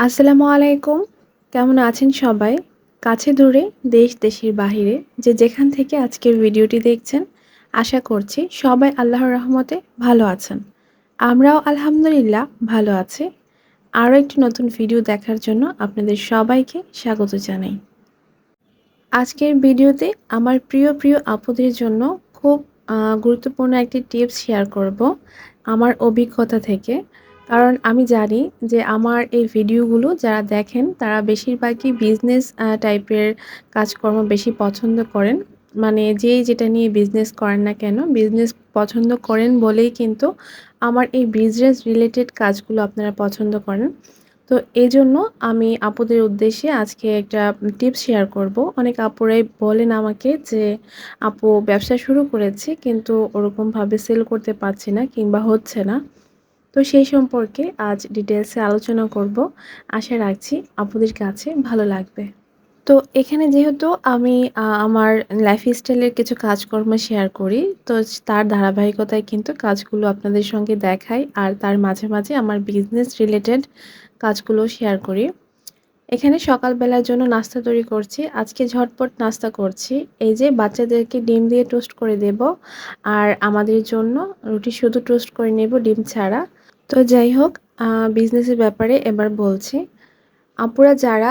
আসসালামু আলাইকুম। কেমন আছেন সবাই? কাছে দূরে, দেশ দেশের বাহিরে যে যেখান থেকে আজকের ভিডিওটি দেখছেন, আশা করছি সবাই আল্লাহর রহমতে ভালো আছেন। আমরাও আলহামদুলিল্লাহ ভালো আছি। আরও একটি নতুন ভিডিও দেখার জন্য আপনাদের সবাইকে স্বাগত জানাই। আজকের ভিডিওতে আমার প্রিয় আপুদের জন্য খুব গুরুত্বপূর্ণ একটি টিপস শেয়ার করব আমার অভিজ্ঞতা থেকে। কারণ আমি জানি যে আমার এই ভিডিওগুলো যারা দেখেন তারা বেশিরভাগই বিজনেস টাইপের কাজকর্ম বেশি পছন্দ করেন। মানে যেই যেটা নিয়ে বিজনেস করেন না কেন, বিজনেস পছন্দ করেন বলেই কিন্তু আমার এই বিজনেস রিলেটেড কাজগুলো আপনারা পছন্দ করেন। তো এজন্য আমি আপুদের উদ্দেশ্যে আজকে একটা টিপস শেয়ার করব। অনেক আপুরাই বলেন আমাকে যে, "আপু ব্যবসা শুরু করেছি কিন্তু ওরকমভাবে সেল করতে পারছি না কিংবা হচ্ছে না।" তো সেই সম্পর্কে আজ ডিটেইলসে আলোচনা করব। আশা রাখছি আপুদের কাছে ভালো লাগবে। তো এখানে যেহেতু আমি আমার লাইফস্টাইলের কিছু কাজকর্ম শেয়ার করি, তো তার ধারাবাহিকতায় কিন্তু কাজগুলো আপনাদের সঙ্গে দেখাই আর তার মাঝে মাঝে আমার বিজনেস রিলেটেড কাজগুলো শেয়ার করি। এখানে সকালবেলার জন্য নাস্তা তৈরি করছি। আজকে ঝটপট নাস্তা করছি। এই যে বাচ্চাদেরকে ডিম দিয়ে টোস্ট করে দেব। আর আমাদের জন্য রুটি শুধু টোস্ট করে নেব ডিম ছাড়া। তো যাই হোক, বিজনেসের ব্যাপারে এবার বলছি। আপুরা যারা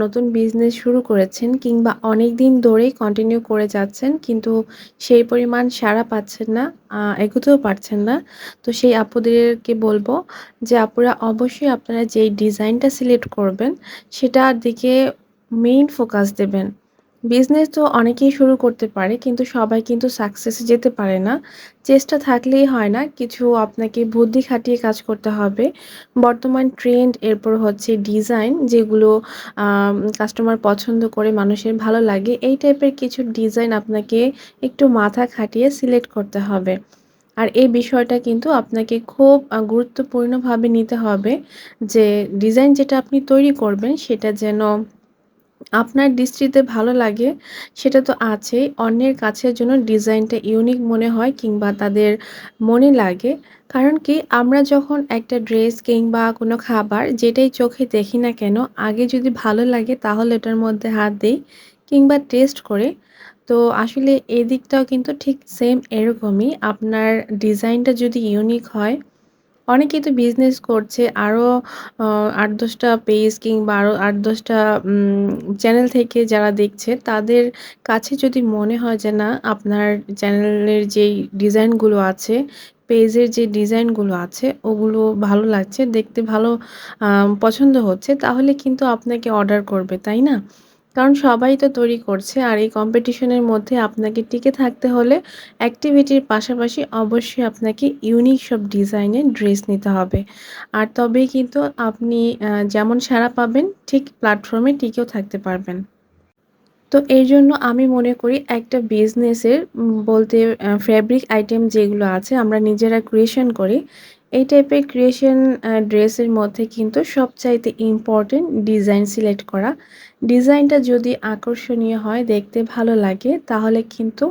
নতুন বিজনেস শুরু করেছেন কিংবা অনেকদিন ধরেই কন্টিনিউ করে যাচ্ছেন কিন্তু সেই পরিমাণ সাড়া পাচ্ছেন না, এগোতেও পারছেন না। তো সেই আপুদেরকে বলব যে আপুরা অবশ্যই আপনারা যেই ডিজাইনটা সিলেক্ট করবেন সেটার দিকে মেইন ফোকাস দেবেন। বিজনেস তো অনেকেই শুরু করতে পারে কিন্তু সবাই কিন্তু সাকসেসে যেতে পারে না। চেষ্টা থাকলেই হয় না, কিছু আপনাকে বুদ্ধি খাটিয়ে কাজ করতে হবে। বর্তমান ট্রেন্ড এরপর হচ্ছে ডিজাইন যেগুলো কাস্টমার পছন্দ করে মানুষের ভালো লাগে, এই টাইপের কিছু ডিজাইন আপনাকে একটু মাথা খাটিয়ে সিলেক্ট করতে হবে। আর এই বিষয়টা কিন্তু আপনাকে খুব গুরুত্বপূর্ণভাবে নিতে হবে যে ডিজাইন যেটা আপনি তৈরি করবেন সেটা যেন আপনার দৃষ্টিতে ভালো লাগে। সেটা তো আছেই। অন্যের কাছের জন্য ডিজাইনটা ইউনিক মনে হয় কিংবা তাদের মনে লাগে। কারণ কি, আমরা যখন একটা ড্রেস কিংবা কোনো খাবার যেটাই চোখে দেখি না কেন, আগে যদি ভালো লাগে তাহলে ওটার মধ্যে হাত দেই কিংবা টেস্ট করি। তো আসলে এদিকটাও কিন্তু ঠিক সেম এরকমই। আপনার ডিজাইনটা যদি ইউনিক হয়, অনেকেই তো বিজনেস করছে আরও ৮-১০ টা পেজ কিংবা আরও ৮-১০ টা চ্যানেল থেকে যারা দেখছে তাদের কাছে যদি মনে হয় যে না, আপনার চ্যানেলের যেই ডিজাইনগুলো আছে, পেজের যে ডিজাইনগুলো আছে ওগুলো ভালো লাগছে, দেখতে ভালো পছন্দ হচ্ছে, তাহলে কিন্তু আপনাকে অর্ডার করবে, তাই না? কারণ সবাই তো তৈরি করছে আর এই কম্পিটিশনের মধ্যে আপনাকে টিকে থাকতে হলে অ্যাক্টিভিটির পাশাপাশি অবশ্যই আপনাকে ইউনিক সব ডিজাইনের ড্রেস নিতে হবে। আর তবেই কিন্তু আপনি যেমন সাড়া পাবেন ঠিক প্ল্যাটফর্মে টিকেও থাকতে পারবেন। তো এর জন্য আমি মনে করি একটা বিজনেসের বলতে ফেব্রিক আইটেম যেগুলো আছে আমরা নিজেরা ক্রিয়েশন করি। এই টাইপের ক্রিয়েশন ড্রেসের মধ্যে কিন্তু সবচাইতে ইম্পর্টেন্ট ডিজাইন সিলেক্ট করা। ডিজাইনটা যদি আকর্ষণীয় হয়, দেখতে ভালো লাগে, তাহলে কিন্তু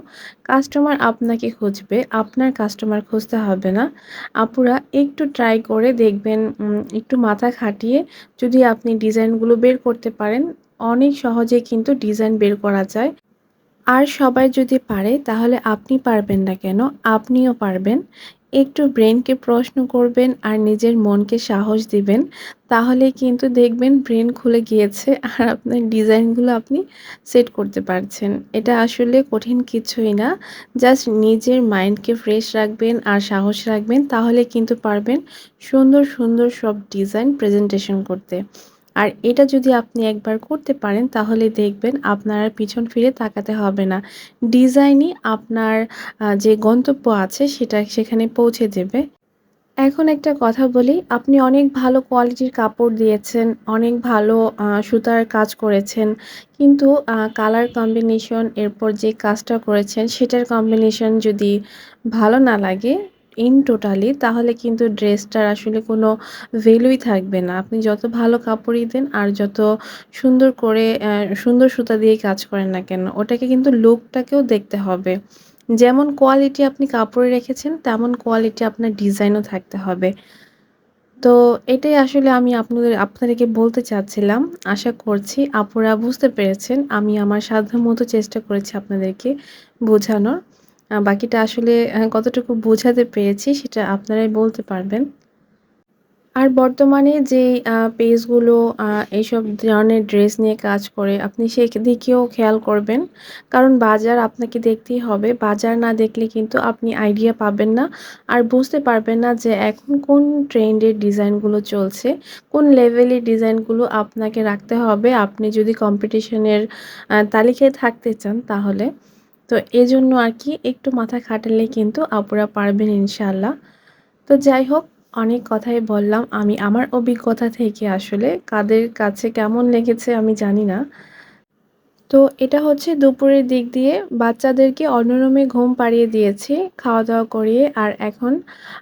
কাস্টমার আপনাকে খুঁজবে। আপনার কাস্টমার খুঁজতে হবে না। আপুরা একটু ট্রাই করে দেখবেন, একটু মাথা খাটিয়ে যদি আপনি ডিজাইনগুলো বের করতে পারেন, অনেক সহজেই কিন্তু ডিজাইন বের করা যায়। আর সবাই যদি পারে তাহলে আপনি পারবেন না কেন? আপনিও পারবেন। একটু ব্রেনকে প্রশ্ন করবেন আর নিজের মনকে সাহস দিবেন। তাহলেই কিন্তু দেখবেন ব্রেন খুলে গিয়েছে আর আপনার ডিজাইনগুলো আপনি সেট করতে পারছেন। এটা আসলে কঠিন কিছুই না। জাস্ট নিজের মাইন্ডকে ফ্রেশ রাখবেন আর সাহস রাখবেন, তাহলে কিন্তু পারবেন সুন্দর সব ডিজাইন প্রেজেন্টেশন করতে। আর এটা যদি আপনি একবার করতে পারেন তাহলে দেখবেন আপনার আর পিছন ফিরে তাকাতে হবে না। ডিজাইনই আপনার যে গন্তব্য আছে সেটা সেখানে পৌঁছে দেবে। এখন একটা কথা বলি, আপনি অনেক ভালো কোয়ালিটির কাপড় দিয়েছেন, অনেক ভালো সুতার কাজ করেছেন। কিন্তু কালার কম্বিনেশন এরপর যে কাজটা করেছেন সেটার কম্বিনেশন যদি ভালো না লাগে ইন টোটালি, তাহলে কিন্তু ড্রেসটার আসলে কোনো ভ্যালুই থাকবে না। আপনি যত ভালো কাপড়ই দেন আর যত সুন্দর করে সুন্দর সুতা দিয়ে কাজ করেন না কেন, ওটাকে কিন্তু লুকটাকেও দেখতে হবে। যেমন কোয়ালিটি আপনি কাপড়ে রেখেছেন তেমন কোয়ালিটি আপনার ডিজাইনও থাকতে হবে। তো এটাই আসলে আমি আপনাদেরকে বলতে চাচ্ছিলাম। আশা করছি আপুরা বুঝতে পেরেছেন। আমি আমার সাধ্যমতো চেষ্টা করেছি আপনাদেরকে বোঝানোর। বাকিটা আসলে কতটুকু বোঝাতে পেরেছি সেটা আপনারাই বলতে পারবেন। আর বর্তমানে যেই পেজগুলো আ এইসব ধরনের ড্রেস নিয়ে কাজ করে, আপনি সেদিকেও খেয়াল করবেন। কারণ বাজার আপনাকে দেখতেই হবে। বাজার না দেখলে কিন্তু আপনি আইডিয়া পাবেন না। আর বুঝতে পারবেন না যে এখন কোন ট্রেন্ডের ডিজাইনগুলো চলছে, কোন লেভেলের ডিজাইনগুলো আপনাকে রাখতে হবে আপনি যদি কম্পিটিশনের তালিকায় থাকতে চান তাহলে। তো এজন্য আরকি একটু মাথা খাটালে কিন্তু আপুরা পারবেন ইনশাআল্লাহ। তো যাই হোক, অনেক কথাই বললাম আমি আমার অভিজ্ঞতা থেকে আসলে কাদের কাছে কেমন লেগেছে আমি জানি না। তো এটা হচ্ছে দুপুরের দিক দিয়ে বাচ্চাদেরকে অন্য রুমে ঘুম পাড়িয়ে দিয়েছি, খাওয়া-দাওয়া করিয়ে। আর এখন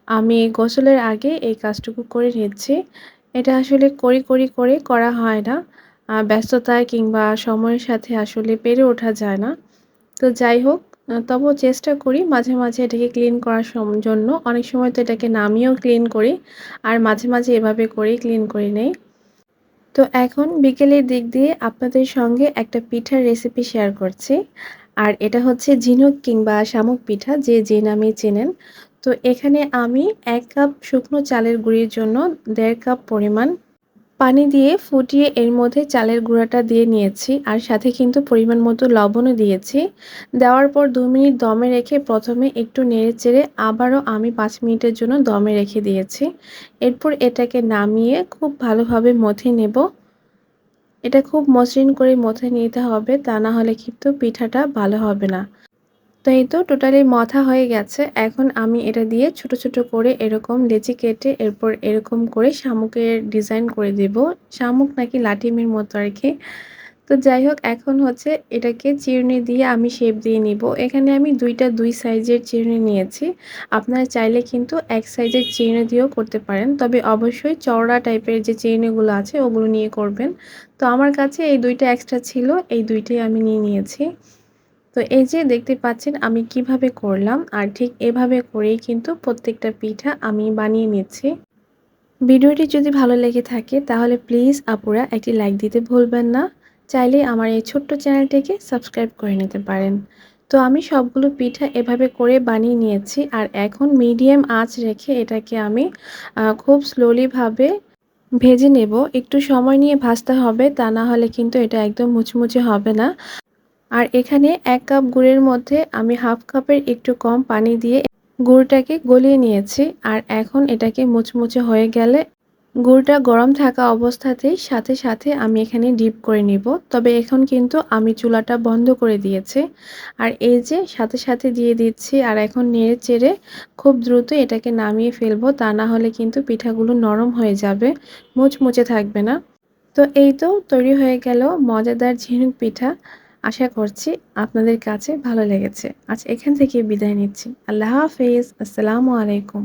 আমি গোসলের আগে এই কাজটুকু করে নিচ্ছি। এটা আসলে করে করা হয় না। ব্যস্ততায় কিংবা সময়ের সাথে আসলে পেরে ওঠা যায় না। তো যাই হোক, তবুও চেষ্টা করি মাঝে মাঝে এটাকে ক্লিন করার জন্য। অনেক সময় তো এটাকে নামিয়েও ক্লিন করি। আর মাঝে মাঝে এভাবে করেই ক্লিন করে নেই। তো এখন বিকেলের দিক দিয়ে আপনাদের সঙ্গে একটা পিঠার রেসিপি শেয়ার করছি। আর এটা হচ্ছে ঝিনুক কিংবা শামুক পিঠা যে নামে চেনেন। তো এখানে আমি ১ কাপ শুকনো চালের গুঁড়ির জন্য ১.৫ কাপ পরিমাণ পানি দিয়ে ফুটিয়ে এর মধ্যে চালের গুঁড়াটা দিয়ে নিয়েছি। আর সাথে কিন্তু পরিমাণ মতো লবণও দিয়েছি। দেওয়ার পর ২ মিনিট দমে রেখে প্রথমে একটু নেড়েচেড়ে আবারও আমি ৫ মিনিটের জন্য দমে রেখে দিয়েছি। এরপর এটাকে নামিয়ে খুব ভালোভাবে মথে নেব। এটা খুব মসৃণ করে মথে নিতে হবে, তা না হলে কিন্তু পিঠাটা ভালো হবে না। তো এই তো টোটালি মথা হয়ে গেছে। এখন আমি এটা দিয়ে ছোট ছোট করে এরকম লেচি কেটে এরপর এরকম করে শামুকের ডিজাইন করে দিব। শামুক নাকি লাটিমের মতো আরকি। তো যাই হোক, এখন হচ্ছে এটাকে চিরুনি দিয়ে আমি শেপ দিয়ে নিব। এখানে আমি ২ সাইজের চিরুনি নিয়েছি। আপনারা চাইলে কিন্তু ১ সাইজের চিরুনি দিয়েও করতে পারেন। তবে অবশ্যই চওড়া টাইপের যে চিরুনিগুলো আছে ওগুলো নিয়ে করবেন। তো আমার কাছে এই ২ টা এক্সট্রা ছিল, এই ২ টাই আমি নিয়ে নিয়েছি। তো এই যে দেখতে পাচ্ছেন আমি কিভাবে করলাম, আর ঠিক এভাবে করেই কিন্তু প্রত্যেকটা পিঠা আমি বানিয়ে নিচ্ছি। ভিডিওটি যদি ভালো লেগে থাকে তাহলে প্লিজ আপুরা একটি লাইক দিতে ভুলবেন না। চাইলে আমার এই ছোট্ট চ্যানেলটিকে সাবস্ক্রাইব করে নিতে পারেন। তো আমি সবগুলো পিঠা এভাবে করে বানিয়ে নিয়েছি। আর এখন মিডিয়াম আঁচ রেখে এটাকে আমি খুব স্লোলি ভাবে ভেজে নেব। একটু সময় নিয়ে ভাজতে হবে, তা না হলে কিন্তু এটা একদম মুচমুচে হবে না। আর এখানে ১ কাপ গুড়ের মধ্যে আমি ১/২ কাপের একটু কম পানি দিয়ে গুড়টাকে গলিয়ে নিয়েছি। আর এখন এটাকে মুচমুচে হয়ে গেলে গুড়টা গরম থাকা অবস্থাতেই সাথে সাথে আমি এখানে ডিপ করে নিব। তবে এখন কিন্তু আমি চুলাটা বন্ধ করে দিয়েছি। আর এই যে সাথে সাথে দিয়ে দিচ্ছি, আর এখন নেড়ে চেড়ে খুব দ্রুত এটাকে নামিয়ে ফেলবো, তা না হলে কিন্তু পিঠাগুলো নরম হয়ে যাবে, মুচমুচে থাকবে না। তো এই তো তৈরি হয়ে গেল মজাদার ঝিনুক পিঠা। আশা করছি আপনাদের কাছে ভালো লেগেছে। আজ এখান থেকে বিদায় নিচ্ছি। আল্লাহ হাফেজ। আসসালামু আলাইকুম।